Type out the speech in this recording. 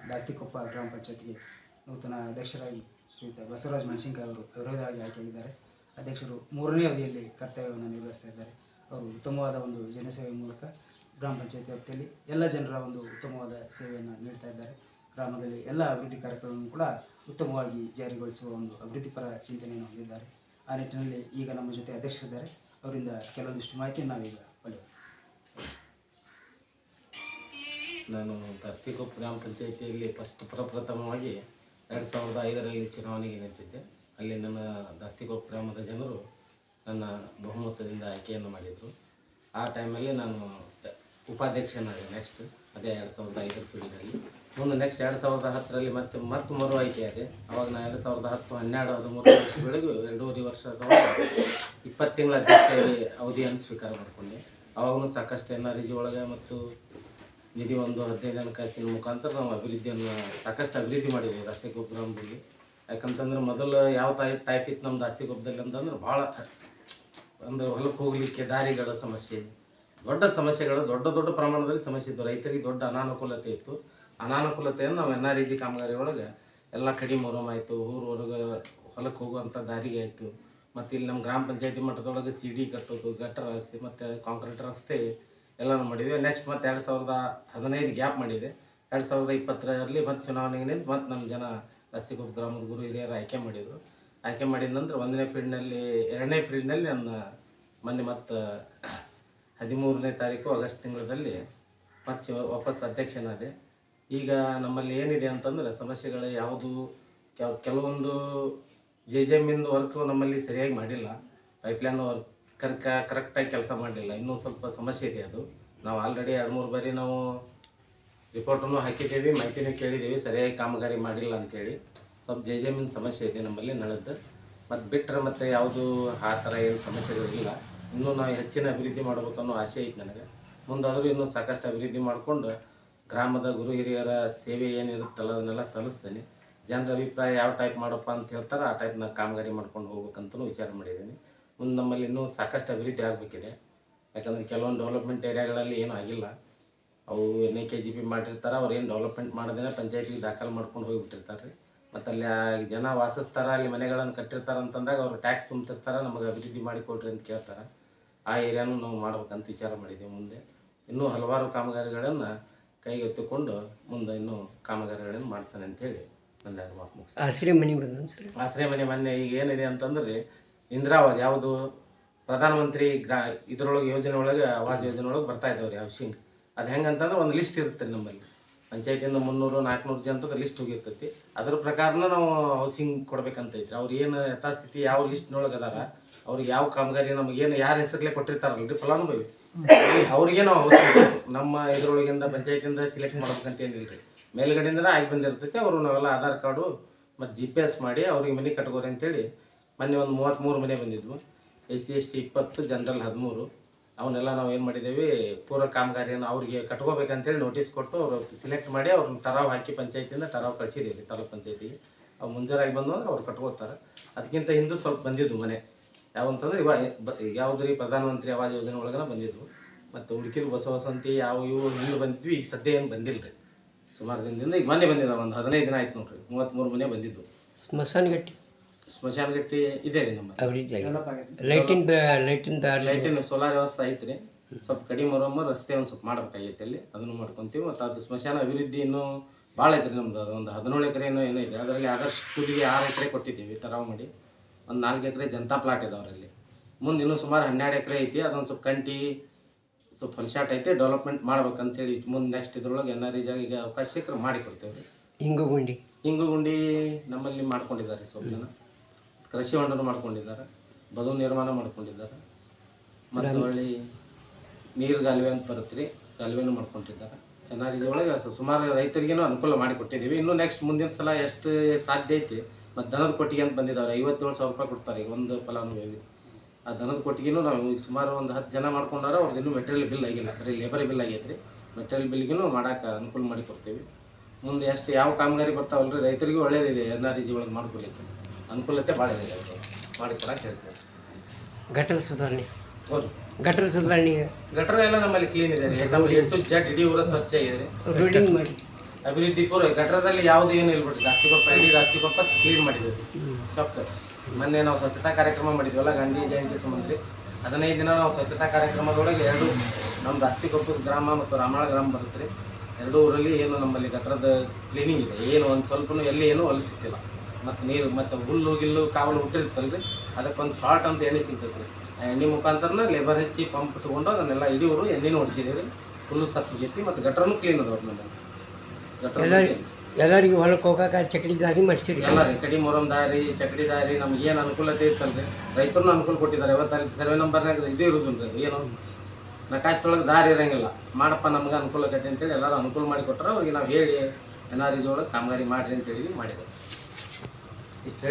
ದಾಸ್ತಿಕೊಪ್ಪ ಗ್ರಾಮ ಪಂಚಾಯತ್ಗೆ ನೂತನ ಅಧ್ಯಕ್ಷರಾಗಿ ಶ್ರೀಯುತ ಬಸವರಾಜ ಮೆಣಸಿನಕಾಯಿ ಅವರು ವಿರೋಧವಾಗಿ ಆಯ್ಕೆಯಾಗಿದ್ದಾರೆ. ಅಧ್ಯಕ್ಷರು 3ನೇ ಅವಧಿಯಲ್ಲಿ ಕರ್ತವ್ಯವನ್ನು ನಿರ್ವಹಿಸ್ತಾ ಇದ್ದಾರೆ. ಅವರು ಉತ್ತಮವಾದ ಒಂದು ಜನಸೇವೆ ಮೂಲಕ ಗ್ರಾಮ ಪಂಚಾಯತಿ ವ್ಯಾಪ್ತಿಯಲ್ಲಿ ಎಲ್ಲ ಜನರ ಒಂದು ಉತ್ತಮವಾದ ಸೇವೆಯನ್ನು ನೀಡ್ತಾ ಇದ್ದಾರೆ. ಗ್ರಾಮದಲ್ಲಿ ಎಲ್ಲ ಅಭಿವೃದ್ಧಿ ಕಾರ್ಯಕ್ರಮವನ್ನು ಕೂಡ ಉತ್ತಮವಾಗಿ ಜಾರಿಗೊಳಿಸುವ ಒಂದು ಅಭಿವೃದ್ಧಿಪರ ಚಿಂತನೆಯನ್ನು ಹೊಂದಿದ್ದಾರೆ. ಆ ನಿಟ್ಟಿನಲ್ಲಿ ಈಗ ನಮ್ಮ ಜೊತೆ ಅಧ್ಯಕ್ಷರಿದ್ದಾರೆ. ಅವರಿಂದ ಕೆಲವೊಂದಿಷ್ಟು ಮಾಹಿತಿಯನ್ನು ನಾವೀಗ ಪಡೆಯೋಣ. ನಾನು ದಾಸ್ತಿಕೊಪ್ಪ ಗ್ರಾಮ ಪಂಚಾಯಿತಿಯಲ್ಲಿ ಪ್ರಪ್ರಥಮವಾಗಿ 2005ರಲ್ಲಿ ಚುನಾವಣೆಗೆ ನಿಂತಿದ್ದೆ. ಅಲ್ಲಿ ನನ್ನ ದಾಸ್ತಿಕೊಪ್ಪ ಗ್ರಾಮದ ಜನರು ನನ್ನ ಬಹುಮತದಿಂದ ಆಯ್ಕೆಯನ್ನು ಮಾಡಿದರು. ಆ ಟೈಮಲ್ಲಿ ನಾನು ಉಪಾಧ್ಯಕ್ಷನಾದೆ. ನೆಕ್ಸ್ಟ್ ಅದೇ 2005 ಫೀಲ್ಡಲ್ಲಿ. ಮುಂದೆ ನೆಕ್ಸ್ಟ್ 2010ರಲ್ಲಿ ಮತ್ತೆ ಮರು ಆಯ್ಕೆಯಾದೆ. ಅವಾಗ ನಾನು 2010, 12, 13 ವರ್ಷಗಳಿಗೂ 2.5 ವರ್ಷದ 20 ತಿಂಗಳ ಅಧ್ಯಕ್ಷರಾಗಿ ಅವಧಿಯನ್ನು ಸ್ವೀಕಾರ ಮಾಡಿಕೊಂಡೆ. ಅವಾಗೂ ಸಾಕಷ್ಟು NREG ಒಳಗೆ ಮತ್ತು ನಿಧಿ ಒಂದು 15 ಕಾಸಿನ ಮುಖಾಂತರ ನಾವು ಸಾಕಷ್ಟು ಅಭಿವೃದ್ಧಿ ಮಾಡಿದ್ದೀವಿ ದಾಸ್ತಿಕೊಪ್ಪ ಗ್ರಾಮದಲ್ಲಿ. ಯಾಕಂತಂದ್ರೆ ಮೊದಲು ಯಾವ ಟೈಪ್ ಇತ್ತು ನಮ್ಮ ದಾಸ್ತಿಕೊಪ್ಪದಲ್ಲಿ ಅಂತಂದ್ರೆ ಭಾಳ ಅಂದ್ರೆ ಹೊಲಕ್ಕೆ ಹೋಗಲಿಕ್ಕೆ ದಾರಿಗಳ ಸಮಸ್ಯೆ, ದೊಡ್ಡ ಪ್ರಮಾಣದಲ್ಲಿ ಸಮಸ್ಯೆ ಇತ್ತು. ರೈತರಿಗೆ ದೊಡ್ಡ ಅನಾನುಕೂಲತೆ ಇತ್ತು. ಅನಾನುಕೂಲತೆಯನ್ನು ನಾವು NREG ಕಾಮಗಾರಿ ಒಳಗೆ ಎಲ್ಲ ಕಡಿಮೆ ಮೊರಮ್ ಆಯಿತು. ಊರೊಳಗೆ ಹೊಲಕ್ಕೆ ಹೋಗುವಂಥ ದಾರಿಗೆ ಆಯಿತು. ಮತ್ತು ಇಲ್ಲಿ ನಮ್ಮ ಗ್ರಾಮ ಪಂಚಾಯತಿ ಮಟ್ಟದೊಳಗೆ CD ಕಟ್ಟೋದು, ಗಟ್ಟರ ರಸ್ತೆ ಮತ್ತು ಕಾಂಕ್ರೀಟ್ ರಸ್ತೆ ಎಲ್ಲನೂ ಮಾಡಿದ್ವಿ. ನೆಕ್ಸ್ಟ್ ಮತ್ತೆ 2015 ಗ್ಯಾಪ್ ಮಾಡಿದೆ. 2020ರಲ್ಲಿ ಮತ್ತೆ ಚುನಾವಣೆಗೆ ನಿಂತು ಮತ್ತೆ ನಮ್ಮ ಜನ ದಾಸ್ತಿಕೊಪ್ಪ ಗ್ರಾಮದ ಗುರು ಹಿರಿಯರು ಆಯ್ಕೆ ಮಾಡಿದರು. ಆಯ್ಕೆ ಮಾಡಿದ ನಂತರ 1ನೇ ಫೀಲ್ಡ್ನಲ್ಲಿ 2ನೇ ಫೀಲ್ಡ್ನಲ್ಲಿ ನನ್ನ ಮೊನ್ನೆ ಮತ್ತು 13ನೇ ತಾರೀಕು ಆಗಸ್ಟ್ ತಿಂಗಳಲ್ಲಿ ಮತ್ತೆ ವಾಪಸ್ ಅಧ್ಯಕ್ಷನಾದೆ. ಈಗ ನಮ್ಮಲ್ಲಿ ಏನಿದೆ ಅಂತಂದ್ರೆ ಸಮಸ್ಯೆಗಳು ಯಾವುದು ಕೆಲವೊಂದು JJMinದು ವರ್ಕು ನಮ್ಮಲ್ಲಿ ಸರಿಯಾಗಿ ಮಾಡಿಲ್ಲ. ಪೈಪ್ಲೈನ್ ವರ್ಕ್ ಕರೆಕ್ಟಾಗಿ ಕೆಲಸ ಮಾಡಲಿಲ್ಲ. ಇನ್ನೂ ಸ್ವಲ್ಪ ಸಮಸ್ಯೆ ಇದೆ. ಅದು ನಾವು ಆಲ್ರೆಡಿ 2-3 ಬಾರಿ ನಾವು ರಿಪೋರ್ಟನ್ನು ಹಾಕಿದ್ದೀವಿ, ಮಾಹಿತಿನೂ ಕೇಳಿದ್ದೀವಿ, ಸರಿಯಾಗಿ ಕಾಮಗಾರಿ ಮಾಡಿಲ್ಲ ಅಂಥೇಳಿ. ಸ್ವಲ್ಪ JJMin ಸಮಸ್ಯೆ ಇದೆ ನಮ್ಮಲ್ಲಿ ನಳದ್ದು. ಮತ್ತು ಬಿಟ್ಟರೆ ಮತ್ತು ಯಾವುದು ಆ ಥರ ಏನು ಸಮಸ್ಯೆಗಳಿಲ್ಲ. ಇನ್ನೂ ನಾವು ಹೆಚ್ಚಿನ ಅಭಿವೃದ್ಧಿ ಮಾಡಬೇಕನ್ನೋ ಆಸೆ ಐತೆ ನನಗೆ. ಮುಂದಾದರೂ ಇನ್ನೂ ಸಾಕಷ್ಟು ಅಭಿವೃದ್ಧಿ ಮಾಡಿಕೊಂಡು ಗ್ರಾಮದ ಗುರು ಹಿರಿಯರ ಸೇವೆ ಏನಿರುತ್ತಲ್ಲ ಅದನ್ನೆಲ್ಲ ಸಲ್ಲಿಸ್ತೇನೆ. ಜನರ ಅಭಿಪ್ರಾಯ ಯಾವ ಟೈಪ್ ಮಾಡಪ್ಪ ಅಂತ ಹೇಳ್ತಾರೆ ಆ ಟೈಪ್ ನಾನು ಕಾಮಗಾರಿ ಮಾಡ್ಕೊಂಡು ಹೋಗ್ಬೇಕಂತಲೂ ವಿಚಾರ ಮಾಡಿದ್ದೀನಿ. ಮುಂದೆ ನಮ್ಮಲ್ಲಿ ಇನ್ನೂ ಸಾಕಷ್ಟು ಅಭಿವೃದ್ಧಿ ಆಗಬೇಕಿದೆ. ಯಾಕಂದರೆ ಕೆಲವೊಂದು ಡೆವಲಪ್ಮೆಂಟ್ ಏರಿಯಾಗಳಲ್ಲಿ ಏನೂ ಆಗಿಲ್ಲ. ಅವು NKGP ಮಾಡಿರ್ತಾರೆ. ಅವ್ರು ಏನು ಡೆವಲಪ್ಮೆಂಟ್ ಮಾಡೋದೇ ಪಂಚಾಯತಿಗೆ ದಾಖಲೆ ಮಾಡ್ಕೊಂಡು ಹೋಗಿಬಿಟ್ಟಿರ್ತಾರೆ. ಮತ್ತು ಅಲ್ಲಿ ಜನ ವಾಸಿಸ್ತಾರೆ, ಅಲ್ಲಿ ಮನೆಗಳನ್ನು ಕಟ್ಟಿರ್ತಾರೆ ಅಂತಂದಾಗ ಅವರು ಟ್ಯಾಕ್ಸ್ ತುಂಬ್ತಿರ್ತಾರೆ, ನಮಗೆ ಅಭಿವೃದ್ಧಿ ಮಾಡಿಕೊಡ್ರಿ ಅಂತ ಕೇಳ್ತಾರೆ. ಆ ಏರಿಯಾನೂ ನಾವು ಮಾಡ್ಬೇಕಂತ ವಿಚಾರ ಮಾಡಿದ್ದೀವಿ. ಮುಂದೆ ಇನ್ನೂ ಹಲವಾರು ಕಾಮಗಾರಿಗಳನ್ನು ಕೈಗೆತ್ತಿಕೊಂಡು ಮುಂದೆ ಇನ್ನೂ ಕಾಮಗಾರಿಗಳನ್ನು ಮಾಡ್ತಾನೆ ಅಂಥೇಳಿ ನನ್ನ ಮಾತು ಮುಗಿಸ್ತೀನಿ. ಆಶ್ರಯ ಮನೆ ಮೊನ್ನೆ ಈಗ ಏನಿದೆ ಅಂತಂದ್ರೆ ಇಂದಿರಾವಾಸ್ ಯಾವುದು ಪ್ರಧಾನಮಂತ್ರಿ ಇದರೊಳಗೆ ಯೋಜನೆ ಒಳಗೆ ಆವಾಸ್ ಯೋಜನೆ ಒಳಗೆ ಬರ್ತಾ ಇದ್ದಾವ್ರಿ ಹೌಸಿಂಗ್. ಅದು ಹೆಂಗಂತಂದ್ರೆ ಒಂದು ಲಿಸ್ಟ್ ಇರುತ್ತೆ ನಮ್ಮಲ್ಲಿ. ಪಂಚಾಯತಿಯಿಂದ 300-400 ಜನರದ ಲಿಸ್ಟ್ ಹೋಗಿರ್ತೈತಿ. ಅದ್ರ ಪ್ರಕಾರನ ನಾವು ಹೌಸಿಂಗ್ ಕೊಡ್ಬೇಕಂತೈತ್ರಿ. ಅವ್ರು ಏನು ಯಥಾಸ್ಥಿತಿ ಯಾವ ಲಿಸ್ಟ್ನೊಳಗೆ ಅದಾರ, ಅವ್ರಿಗೆ ಯಾವ ಕಾಮಗಾರಿ ನಮಗೇನು ಯಾರು ಹೆಸರಲ್ಲೇ ಕೊಟ್ಟಿರ್ತಾರಲ್ರಿ ಫಲಾನುಭವಿ, ಅವ್ರಿಗೆ ನಾವು ಹೌಸಿಂಗ್ ನಮ್ಮ ಇದ್ರೊಳಗಿಂದ ಪಂಚಾಯತಿಯಿಂದ ಸಿಲೆಕ್ಟ್ ಮಾಡ್ಬೇಕಂತ ಏನಿಲ್ಲ ರೀ. ಮೇಲ್ಗಡೆಯಿಂದನೇ ಆಗಿ ಬಂದಿರ್ತೈತಿ. ಅವರು ನಾವೆಲ್ಲ ಆಧಾರ್ ಕಾರ್ಡು ಮತ್ತು GPS ಮಾಡಿ ಅವ್ರಿಗೆ ಮನೆ ಕಟ್ಕೋರಿ ಅಂತೇಳಿ ಮೊನ್ನೆ ಒಂದು 33 ಮನೆ ಬಂದಿದ್ವು. SC ST 20, general 13. ಅವನ್ನೆಲ್ಲ ನಾವು ಏನು ಮಾಡಿದ್ದೇವೆ, ಪೂರ್ವ ಕಾಮಗಾರಿಯನ್ನು ಅವ್ರಿಗೆ ಕಟ್ಕೋಬೇಕಂತೇಳಿ ನೋಟಿಸ್ ಕೊಟ್ಟು ಅವರು ಸಿಲೆಕ್ಟ್ ಮಾಡಿ ಅವ್ರನ್ನ ಟರಾವ್ ಹಾಕಿ ಪಂಚಾಯತಿಯಿಂದ ಟರಾವ್ ಕಳಿಸಿದ್ದೀವಿ ತಾಲೂಕು ಪಂಚಾಯತಿಗೆ. ಅವ್ರು ಮುಂಜಾರಾಗಿ ಬಂದು ಅಂದ್ರೆ ಅವ್ರು ಕಟ್ಕೋತಾರೆ. ಅದಕ್ಕಿಂತ ಹಿಂದೂ ಸ್ವಲ್ಪ ಬಂದಿದ್ವು ಮನೆ ಯಾವಂತಂದ್ರೆ ಯಾವುದು ರೀ ಪ್ರಧಾನಮಂತ್ರಿ ಆವಾಸ್ ಯೋಜನೆ ಒಳಗನ ಬಂದಿದ್ವು. ಮತ್ತು ಉಳ್ಕಿದ್ದು ಬಸವಸಂತಿ ಇವು ಹಿಂದೆ ಬಂದಿದ್ವಿ. ಈಗ ಸದ್ಯ ಏನು ಬಂದಿಲ್ಲ ರೀ. ಸುಮಾರು ದಿನದಿಂದ ಈಗ ಮೊನ್ನೆ ಬಂದಿದ್ದಾವೆ. ಒಂದು 15 ದಿನ ಆಯ್ತು ನೋಡ್ರಿ. 33 ಮನೆ ಬಂದಿದ್ವು. ಸ್ಮಶಾನಗಟ್ಟಿ ಇದೆ ರೀ ನಮ್ಮಲ್ಲಿ. ಲೈಟಿನ ಸೋಲಾರ್ ವ್ಯವಸ್ಥೆ ಐತೆ ರೀ. ಸ್ವಲ್ಪ ಕಡಿಮೆ ರಸ್ತೆ ಒಂದು ಸ್ವಲ್ಪ ಮಾಡ್ಬೇಕಾಗೈತೆ ಅಲ್ಲಿ, ಅದನ್ನು ಮಾಡ್ಕೊತೀವಿ. ಮತ್ತು ಅದು ಸ್ಮಶಾನ ಅಭಿವೃದ್ಧಿ ಇನ್ನೂ ಭಾಳ ಐತೆ ರೀ ನಮ್ದು. ಅದೊಂದು 17 ಎಕರೆನೋ ಏನೋ ಇದೆ. ಅದರಲ್ಲಿ ಆದರ್ಶ ಸ್ಕೂಲಿಗೆ 6 ಎಕರೆ ಕೊಟ್ಟಿದ್ದೀವಿ ಟರಾವ್ ಮಾಡಿ. ಒಂದು 4 ಎಕರೆ ಜನತಾ ಪ್ಲಾಟ್ ಇದೆ ಅವರಲ್ಲಿ. ಮುಂದೆ ಇನ್ನೂ ಸುಮಾರು 12 ಎಕರೆ ಐತಿ. ಅದೊಂದು ಸ್ವಲ್ಪ ಕಂಟಿ ಸ್ವಲ್ಪ ಫಲ್ಶಾಟ್ ಐತೆ, ಡೆವಲಪ್ಮೆಂಟ್ ಮಾಡ್ಬೇಕಂತೇಳಿ ಮುಂದೆ ನೆಕ್ಸ್ಟ್ ಇದ್ರೊಳಗೆ NREG ಈಗ ಅವಕಾಶ ಸಿಕ್ಕರೆ ಮಾಡಿಕೊಡ್ತೇವೆ ರೀ. ಇಂಗು ಗುಂಡಿ ನಮ್ಮಲ್ಲಿ ಮಾಡ್ಕೊಂಡಿದ್ದಾರೆ. ಸ್ವಲ್ಪ ಜನ ಕೃಷಿ ಹೊಂಡನೂ ಮಾಡ್ಕೊಂಡಿದ್ದಾರೆ, ಬದು ನಿರ್ಮಾಣ ಮಾಡ್ಕೊಂಡಿದ್ದಾರೆ. ಮತ್ತು ಹೊಳ್ಳಿ ನೀರು ಗಾಲುವೆ ಅಂತ ಬರುತ್ತೆ ರೀ, ಗಾಲುವೆನೂ ಮಾಡ್ಕೊಂಡಿದ್ದಾರೆ. NREG ಒಳಗೆ ಸುಮಾರು ರೈತರಿಗೇನು ಅನುಕೂಲ ಮಾಡಿಕೊಟ್ಟಿದ್ದೀವಿ. ಇನ್ನೂ ನೆಕ್ಸ್ಟ್ ಮುಂದಿನ ಸಲ ಎಷ್ಟು ಸಾಧ್ಯ ಐತಿ. ಮತ್ತು ದನದ ಕೊಟ್ಟಿಗೆ ಅಂತ ಬಂದಿದ್ದಾರೆ. 57,000 ರೂಪಾಯಿ ಕೊಡ್ತಾರೆ ಈಗ ಒಂದು ಫಲಾನುಭವಿ. ಆ ದನದ ಕೊಟ್ಟಿಗೆನೂ ನಾವು ಈಗ ಸುಮಾರು ಒಂದು 10 ಜನ ಮಾಡ್ಕೊಂಡಾರ. ಅವ್ರದ್ದು ಇನ್ನೂ ಮೆಟೀರಿಯಲ್ ಬಿಲ್ ಆಗಿಲ್ಲ, ಬರೀ ಲೇಬರ್ ಬಿಲ್ ಆಗೈತೆ ರೀ. ಮೆಟೀರಿಯಲ್ ಬಿಲ್ಗೂ ಮಾಡೋಕೆ ಅನುಕೂಲ ಮಾಡಿಕೊಡ್ತೀವಿ. ಮುಂದೆ ಎಷ್ಟು ಯಾವ ಕಾಮಗಾರಿ ಬರ್ತಾವಲ್ರಿ ರೈತರಿಗೂ ಒಳ್ಳೇದಿದೆ. NREG ಒಳಗೆ ಮಾಡ್ಕೊಲಿಕ್ಕೆ ಅನುಕೂಲತೆ ಭಾಳ ಇದೆ. ಮಾಡಿಕೊಡಕ್ಕೆ ಹೇಳ್ತೇವೆ. ಗಟರ್ ಎಲ್ಲ ನಮ್ಮಲ್ಲಿ ಕ್ಲೀನ್ ಇದೆ ರೀ. A to Z ಇಡೀ ಊರ ಸ್ವಚ್ಛ ಇದೆ ರೀ. ಅಭಿವೃದ್ಧಿ ಪೂರ ಗಟರದಲ್ಲಿ ಯಾವುದು ಏನು ಇಲ್ಬಿಟ್ಟು ದಾಸ್ತಿಕೊಪ್ಪ ಕ್ಲೀನ್ ಮಾಡಿದ್ದೀವಿ ಚೊಕ್ಕ. ಮೊನ್ನೆ ನಾವು ಸ್ವಚ್ಛತಾ ಕಾರ್ಯಕ್ರಮ ಮಾಡಿದ್ವಲ್ಲ ಗಾಂಧಿ ಜಯಂತಿ ಸಂಬಂಧ 15 ದಿನ ನಾವು ಸ್ವಚ್ಛತಾ ಕಾರ್ಯಕ್ರಮದೊಳಗೆ ಎರಡು ನಮ್ಮ ದಾಸ್ತಿಕೊಪ್ಪದ ಗ್ರಾಮ ಮತ್ತು ರಾಮಳ ಗ್ರಾಮ ಬರುತ್ತೆ ರೀ. ಎರಡೂ ಊರಲ್ಲಿ ಏನು ನಮ್ಮಲ್ಲಿ ಗಟರದ ಕ್ಲೀನಿಂಗ್ ಇದೆ, ಏನು ಒಂದು ಸ್ವಲ್ಪನೂ ಎಲ್ಲಿ ಏನೂ ಹೊಲಸಿಟ್ಟಿಲ್ಲ. ಮತ್ತು ನೀರು ಮತ್ತು ಹುಲ್ಲು ಗಿಲ್ಲು ಕಾವಲು ಹುಟ್ಟಿರ್ತಲ್ಲ ರೀ, ಅದಕ್ಕೊಂದು ಶಾರ್ಟ್ ಅಂತ ಎಣ್ಣೆ ಸಿಗ್ತೈತೆ ರೀ. ಆ ಎಣ್ಣೆ ಮುಖಾಂತರನ ಲೇಬರ್ ಹೆಚ್ಚಿ ಪಂಪ್ ತೊಗೊಂಡು ಅದನ್ನೆಲ್ಲ ಇಡೀ ಊರು ಎಣ್ಣೆನೂ ಹೊಡಿಸಿದ್ದೀವಿ ರೀ. ಹುಲ್ಲು ಸತ್ತೋಗೈತಿ ಮತ್ತು ಗಟ್ರನೂ ಕ್ಲೀನ್ ಅದ ನಮ್ಮಲ್ಲಿ. ಎಲ್ಲರಿಗೂ ಹೊಲಕ್ಕೆ ಹೋಗಕ್ಕೆ ಚಕಡಿ ದಾರಿ ಮಾಡಿಸಿರಿ ಎಲ್ಲ ರೀ. ಕಡಿ ಮೊರಮ್ ದಾರಿ, ಚಕಡಿ ದಾರಿ, ನಮ್ಗೆ ಏನು ಅನುಕೂಲತೆ ಇತ್ತಲ್ರಿ ರೈತರನ್ನು ಅನುಕೂಲ ಕೊಟ್ಟಿದ್ದಾರೆ. ಇವತ್ತು ಸರ್ವೆ ನಂಬರ್ನಾಗ ಇದು ಇರೋದಿಲ್ಲ ರೀ, ಏನು ನಕಾಶದೊಳಗೆ ದಾರಿ ಇರೋಂಗಿಲ್ಲ. ಮಾಡಪ್ಪ ನಮ್ಗೆ ಅನುಕೂಲ ಆಗೈತೆ ಅಂತೇಳಿ ಎಲ್ಲರೂ ಅನುಕೂಲ ಮಾಡಿ ಕೊಟ್ಟರೆ ಅವ್ರಿಗೆ ನಾವು ಹೇಳಿ NREG ಒಳಗೆ ಕಾಮಗಾರಿ ಮಾಡಿರಿ ಅಂತೇಳಿ ಮಾಡಿದ್ರು. ಇಷ್ಟು